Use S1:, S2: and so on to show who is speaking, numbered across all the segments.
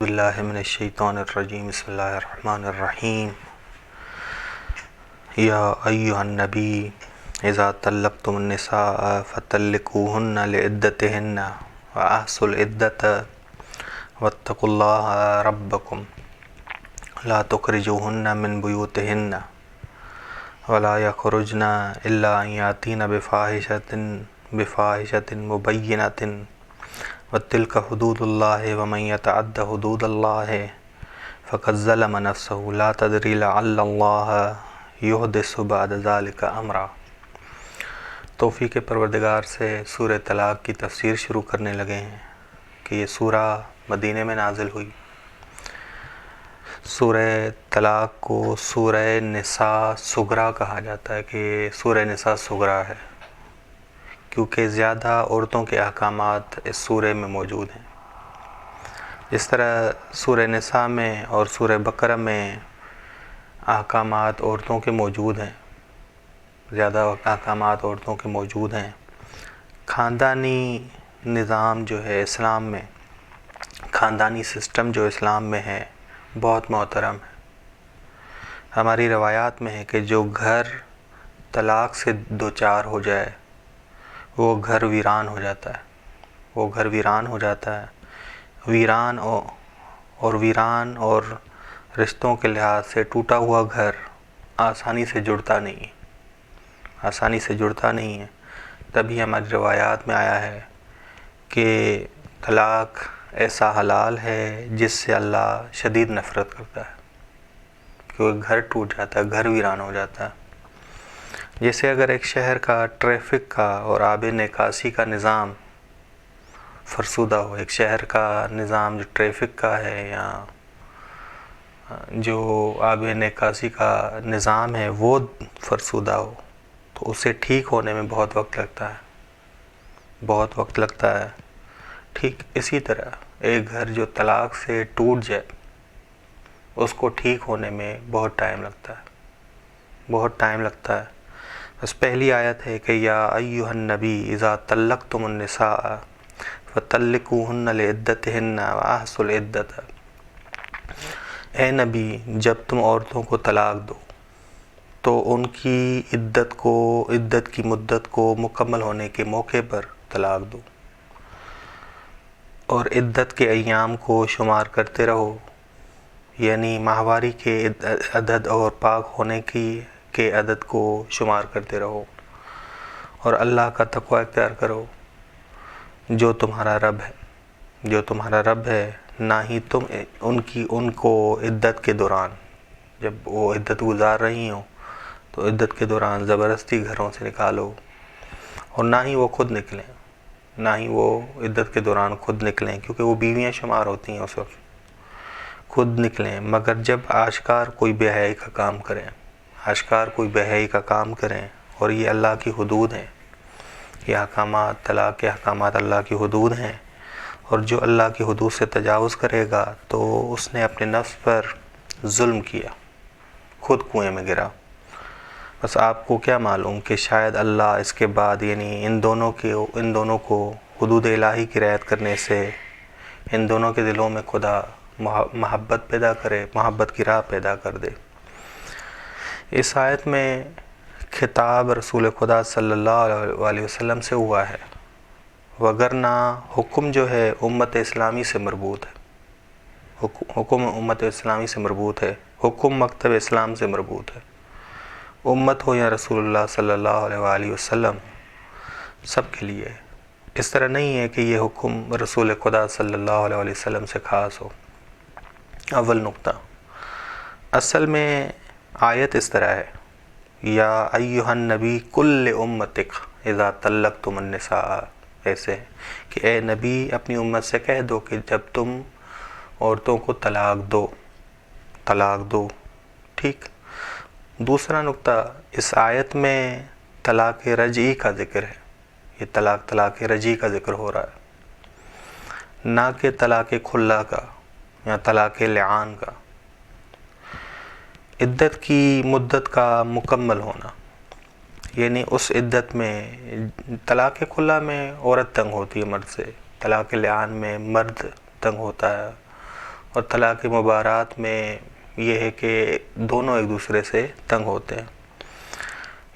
S1: باللہ من الشیطان الرجیم بسم اللہ الرحمن الرحیم یا ایہا النبی اذا طلقتم النساء فطلقوہن لعدتہن واحصوا العدۃ واتقوا اللہ ربکم لا تخرجوہن من بیوتہن ولا یخرجن الا ان یاتین بفاحشۃ مبینۃ وَتِلْكَ حُدُودُ اللَّهِ وَمَنْ يَتَعَدَّ حُدُودَ اللَّهِ فَقَدْ ظَلَمَ نَفْسَهُ لَا تَدْرِي لَعَلَّ اللَّهَ يُحْدِثُ بَعْدَ ذَلِكَ أَمْرًا۔ توفیق پروردگار سے سورہ طلاق کی تفسیر شروع کرنے لگے ہیں کہ یہ سورہ مدینے میں نازل ہوئی۔ سورہ طلاق کو سورہ نساء صغریٰ کہا جاتا ہے کہ سورہ نساء صغریٰ ہے، کیونکہ زیادہ عورتوں کے احکامات اس سورہ میں موجود ہیں۔ جس طرح سورہ نساء میں اور سورہ بقرہ میں احکامات عورتوں کے موجود ہیں، زیادہ احکامات عورتوں کے موجود ہیں، خاندانی نظام جو ہے اسلام میں، خاندانی سسٹم جو اسلام میں ہے بہت محترم ہے۔ ہماری روایات میں ہے کہ جو گھر طلاق سے دوچار ہو جائے وہ گھر ویران ہو جاتا ہے، وہ گھر ویران ہو جاتا ہے۔ ویران اور رشتوں کے لحاظ سے ٹوٹا ہوا گھر آسانی سے جڑتا نہیں ہے، آسانی سے جڑتا نہیں ہے۔ تبھی ہماری روایات میں آیا ہے کہ طلاق ایسا حلال ہے جس سے اللہ شدید نفرت کرتا ہے، کہ وہ گھر ٹوٹ جاتا ہے، گھر ویران ہو جاتا ہے۔ جیسے اگر ایک شہر کا ٹریفک کا اور آب نکاسی کا نظام فرسودہ ہو، ایک شہر کا نظام جو ٹریفک کا ہے یا جو آب نکاسی کا نظام ہے وہ فرسودہ ہو، تو اسے ٹھیک ہونے میں بہت وقت لگتا ہے، بہت وقت لگتا ہے۔ ٹھیک اسی طرح ایک گھر جو طلاق سے ٹوٹ جائے اس کو ٹھیک ہونے میں بہت ٹائم لگتا ہے، بہت ٹائم لگتا ہے۔ بس پہلی آیت ہے کہ یا ایھا النبی اذا طلقتم النساء فطلقوہن لعدتہن واحصوا العدۃ۔ اے نبی، جب تم عورتوں کو طلاق دو تو ان کی عدت کی مدت کو مکمل ہونے کے موقع پر طلاق دو، اور عدت کے ایام کو شمار کرتے رہو، یعنی ماہواری کے عدد اور پاک ہونے کے عدد کو شمار کرتے رہو، اور اللہ کا تقوی اختیار کرو جو تمہارا رب ہے، جو تمہارا رب ہے۔ نہ ہی تم ان کو عدت کے دوران، جب وہ عدت گزار رہی ہوں تو عدت کے دوران زبردستی گھروں سے نکالو، اور نہ ہی وہ خود نکلیں، نہ ہی وہ عدت کے دوران خود نکلیں، کیونکہ وہ بیویاں شمار ہوتی ہیں اس وقت، خود نکلیں مگر جب آشکار کوئی بے حیائی کا کام کریں، آشکار کوئی بے حیائی کا کام کریں، اور یہ اللہ کی حدود ہیں، یہ احکامات، طلاق کے احکامات اللہ کی حدود ہیں، اور جو اللہ کی حدود سے تجاوز کرے گا تو اس نے اپنے نفس پر ظلم کیا، خود کنویں میں گرا۔ بس آپ کو کیا معلوم کہ شاید اللہ اس کے بعد یعنی ان دونوں کو حدود الہی کی رعایت کرنے سے ان دونوں کے دلوں میں خدا محبت پیدا کرے، محبت کی راہ پیدا کر دے۔ اس آیت میں خطاب رسول خدا صلی اللہ علیہ وسلم سے ہوا ہے، وگرنہ حکم جو ہے امت اسلامی سے مربوط ہے، حکم امت اسلامی سے مربوط ہے، حکم مکتب اسلام سے مربوط ہے۔ امت ہو یا رسول اللہ صلی اللہ علیہ وسلم، سب کے لیے اس طرح نہیں ہے کہ یہ حکم رسول خدا صلی اللہ علیہ وسلم سے خاص ہو۔ اول نقطہ، اصل میں آیت اس طرح ہے، یا ایھا النبی کل امتک اذا طلقتم النساء، ایسے کہ اے نبی اپنی امت سے کہہ دو کہ جب تم عورتوں کو طلاق دو، ٹھیک۔ دوسرا نقطہ، اس آیت میں طلاق رجعی کا ذکر ہے، یہ طلاق رجعی کا ذکر ہو رہا ہے، نہ کہ طلاق کھلا کا یا طلاق لعان کا۔ عدت کی مدت کا مکمل ہونا، یعنی اس عدت میں طلاق کھلا میں عورت تنگ ہوتی ہے مرد سے، طلاق لعان میں مرد تنگ ہوتا ہے اور طلاق مبارات میں یہ ہے کہ دونوں ایک دوسرے سے تنگ ہوتے ہیں.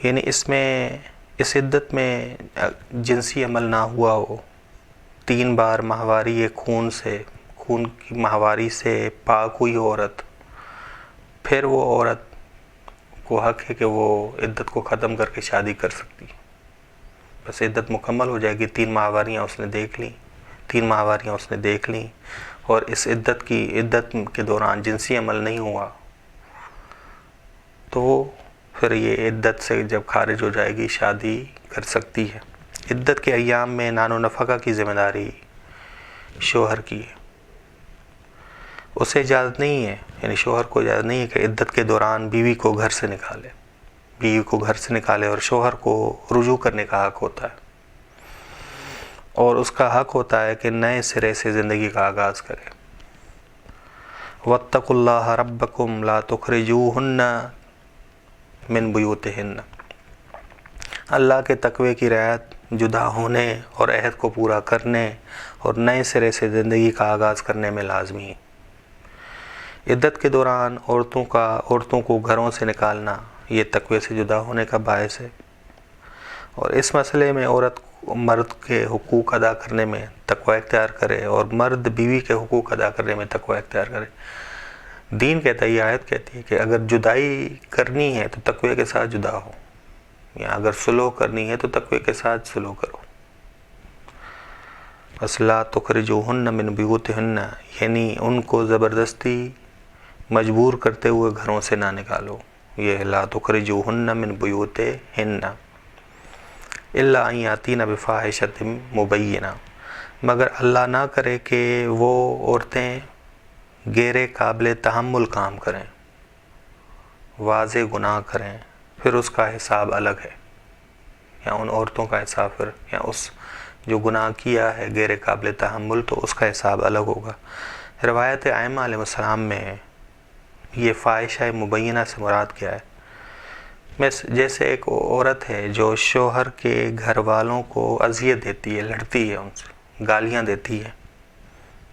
S1: یعنی اس عدت میں جنسی عمل نہ ہوا ہو، 3 بار ماہواری خون کی ماہواری سے پاک ہوئی عورت، پھر وہ عورت کو حق ہے کہ وہ عدت کو ختم کر کے شادی کر سکتی. بس عدت مکمل ہو جائے گی. 3 ماہواریاں اس نے دیکھ لیں اور اس عدت کے دوران جنسی عمل نہیں ہوا تو پھر یہ عدت سے جب خارج ہو جائے گی شادی کر سکتی ہے. عدت کے ایام میں نان و نفقہ کی ذمہ داری شوہر کی ہے. اسے اجازت نہیں ہے، یعنی شوہر کو اجازت نہیں ہے کہ عدت کے دوران بیوی کو گھر سے نکالے اور شوہر کو رجوع کرنے کا حق ہوتا ہے، اور اس کا حق ہوتا ہے کہ نئے سرے سے زندگی کا آغاز کرے. وَاتَّقُوا اللَّهَ رَبَّكُمْ لَا تُخْرِجُوهُنَّ مِن بُيُوتِهِنَّ. اللہ کے تقوی کی رعایت جدا ہونے اور عہد کو پورا کرنے اور نئے سرے سے زندگی کا آغاز کرنے میں لازمی ہے. عدت کے دوران عورتوں کو گھروں سے نکالنا یہ تقوی سے جدا ہونے کا باعث ہے، اور اس مسئلے میں عورت مرد کے حقوق ادا کرنے میں تقوی اختیار کرے اور مرد بیوی کے حقوق ادا کرنے میں تقوی اختیار کرے. دین کہتا ہے، یہ آیت کہتی ہے کہ اگر جدائی کرنی ہے تو تقوی کے ساتھ جدا ہو، یا اگر سلوح کرنی ہے تو تقوی کے ساتھ سلوح کرو. بس لا تخرجوہن من بیوتہن، یعنی ان کو زبردستی مجبور کرتے ہوئے گھروں سے نہ نکالو. یہ لا تخرجوہن من بیوتہن الا ان یاتین بفاحشۃ مبینہ، مگر اللہ نہ کرے کہ وہ عورتیں غیر قابل تحمل کام کریں، واضح گناہ کریں، پھر اس کا حساب الگ ہے. یا ان عورتوں کا حساب یا اس جو گناہ کیا ہے غیر قابل تحمل تو اس کا حساب الگ ہوگا. روایت ائمہ علیہ السلام میں یہ فاحشہ مبینہ سے مراد کیا ہے؟ جیسے ایک عورت ہے جو شوہر کے گھر والوں کو اذیت دیتی ہے، لڑتی ہے، ان سے گالیاں دیتی ہے،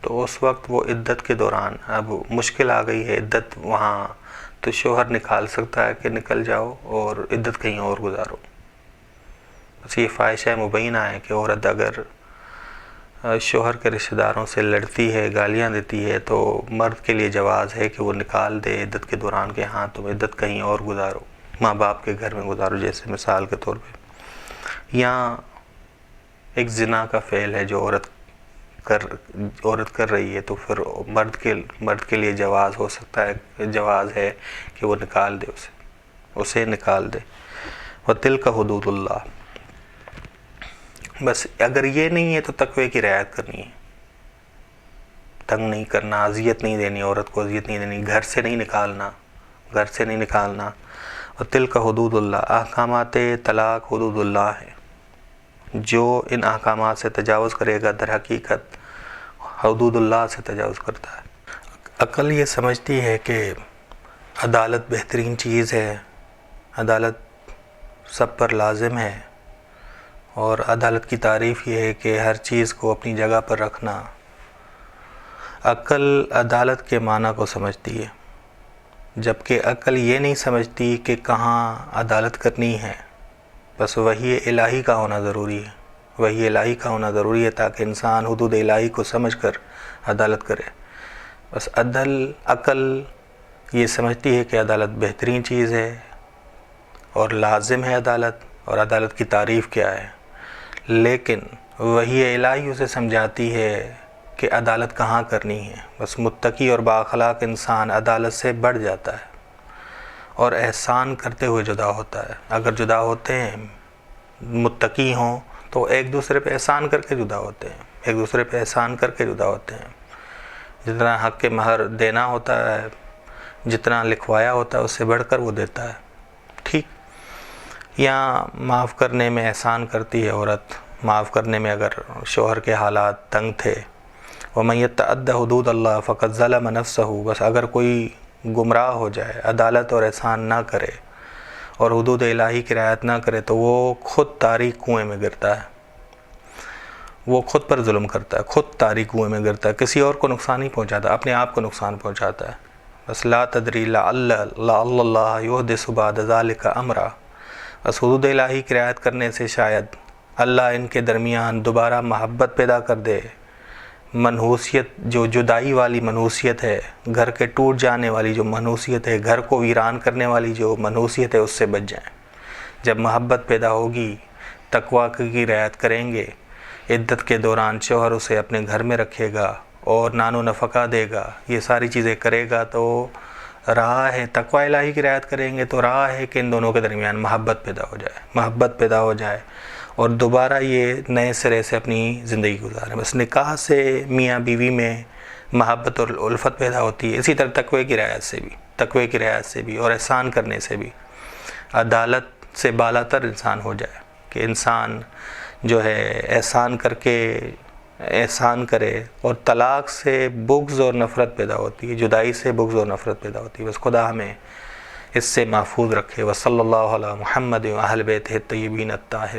S1: تو اس وقت وہ عدت کے دوران اب مشکل آ گئی ہے عدت وہاں، تو شوہر نکال سکتا ہے کہ نکل جاؤ اور عدت کہیں اور گزارو. بس یہ فاحشہ مبینہ ہے کہ عورت اگر شوہر کے رشتہ داروں سے لڑتی ہے، گالیاں دیتی ہے، تو مرد کے لیے جواز ہے کہ وہ نکال دے عدت کے دوران کہ ہاں تم عدت کہیں اور گزارو، ماں باپ کے گھر میں گزارو. جیسے مثال کے طور پہ یہاں ایک زنا کا فعل ہے جو عورت کر رہی ہے، تو پھر مرد کے لیے جواز ہو سکتا ہے، جواز ہے کہ وہ نکال دے اسے نکال دے. وَتِلْكَ حُدُودُ اللَّهِ. بس اگر یہ نہیں ہے تو تقوی کی رعایت کرنی ہے، تنگ نہیں کرنا، اذیت نہیں دینی، عورت کو اذیت نہیں دینی، گھر سے نہیں نکالنا. وَتِلْكَ حُدُودُ اللَّهِ. احکامات طلاق حدود اللہ ہے، جو ان احکامات سے تجاوز کرے گا در حقیقت حدود اللہ سے تجاوز کرتا ہے. عقل یہ سمجھتی ہے کہ عدالت بہترین چیز ہے، عدالت سب پر لازم ہے، اور عدالت کی تعریف یہ ہے کہ ہر چیز کو اپنی جگہ پر رکھنا. عقل عدالت کے معنی کو سمجھتی ہے، جبکہ عقل یہ نہیں سمجھتی کہ کہاں عدالت کرنی ہے. بس وحی الہی کا ہونا ضروری ہے، وحی الہی کا ہونا ضروری ہے تاکہ انسان حدود الہی کو سمجھ کر عدالت کرے. بس عقل یہ سمجھتی ہے کہ عدالت بہترین چیز ہے اور لازم ہے عدالت، اور عدالت کی تعریف کیا ہے، لیکن وحی الہی اسے سمجھاتی ہے کہ عدالت کہاں کرنی ہے. بس متقی اور بااخلاق انسان عدالت سے بڑھ جاتا ہے اور احسان کرتے ہوئے جدا ہوتا ہے. اگر جدا ہوتے ہیں متقی ہوں تو ایک دوسرے پہ احسان کر کے جدا ہوتے ہیں، جتنا حق کے مہر دینا ہوتا ہے، جتنا لکھوایا ہوتا ہے اس سے بڑھ کر وہ دیتا ہے. ٹھیک، یا معاف کرنے میں احسان کرتی ہے عورت، معاف کرنے میں اگر شوہر کے حالات تنگ تھے. وَمَن يَتَعَدَّ حُدُودَ اللَّهِ فَقَدْ ظَلَمَ نَفْسَهُ. بس اگر کوئی گمراہ ہو جائے، عدالت اور احسان نہ کرے اور حدود الہی کی رعایت نہ کرے تو وہ خود تاریک کنویں میں گرتا ہے. وہ خود پر ظلم کرتا ہے، خود تاریک کنویں میں گرتا ہے، کسی اور کو نقصان نہیں پہنچاتا، اپنے آپ کو نقصان پہنچاتا ہے۔ بس لا تدری لعل اللہ یحدث بعد ذلک امرا، بس حدود الہی کی رعایت کرنے سے شاید اللہ ان کے درمیان دوبارہ محبت پیدا کر دے، منحوسیت، جو جدائی والی منحوسیت ہے، گھر کے ٹوٹ جانے والی جو منحوسیت ہے، گھر کو ویران کرنے والی جو منحوسیت ہے، اس سے بچ جائیں۔ جب محبت پیدا ہوگی، تقویٰ کی رعایت کریں گے، عدت کے دوران شوہر اسے اپنے گھر میں رکھے گا اور نان و نفقہ دے گا، یہ ساری چیزیں کرے گا، تو راہ ہے، تقویٰ الہی کی رعایت کریں گے تو راہ ہے کہ ان دونوں کے درمیان محبت پیدا ہو جائے، محبت پیدا ہو جائے اور دوبارہ یہ نئے سرے سے اپنی زندگی گزاریں۔ بس نکاح سے میاں بیوی میں محبت اور الفت پیدا ہوتی ہے، اسی طرح تقوی کی رعایت سے بھی اور احسان کرنے سے بھی، عدالت سے بالا تر انسان ہو جائے کہ انسان جو ہے احسان کر کے احسان کرے، اور طلاق سے بغض اور نفرت پیدا ہوتی ہے، جدائی سے بغض اور نفرت پیدا ہوتی ہے۔ بس خدا ہمیں اس سے محفوظ رکھے۔ وصلی اللہ علی محمد و اہل بیتہ الطیبین الطاہرین۔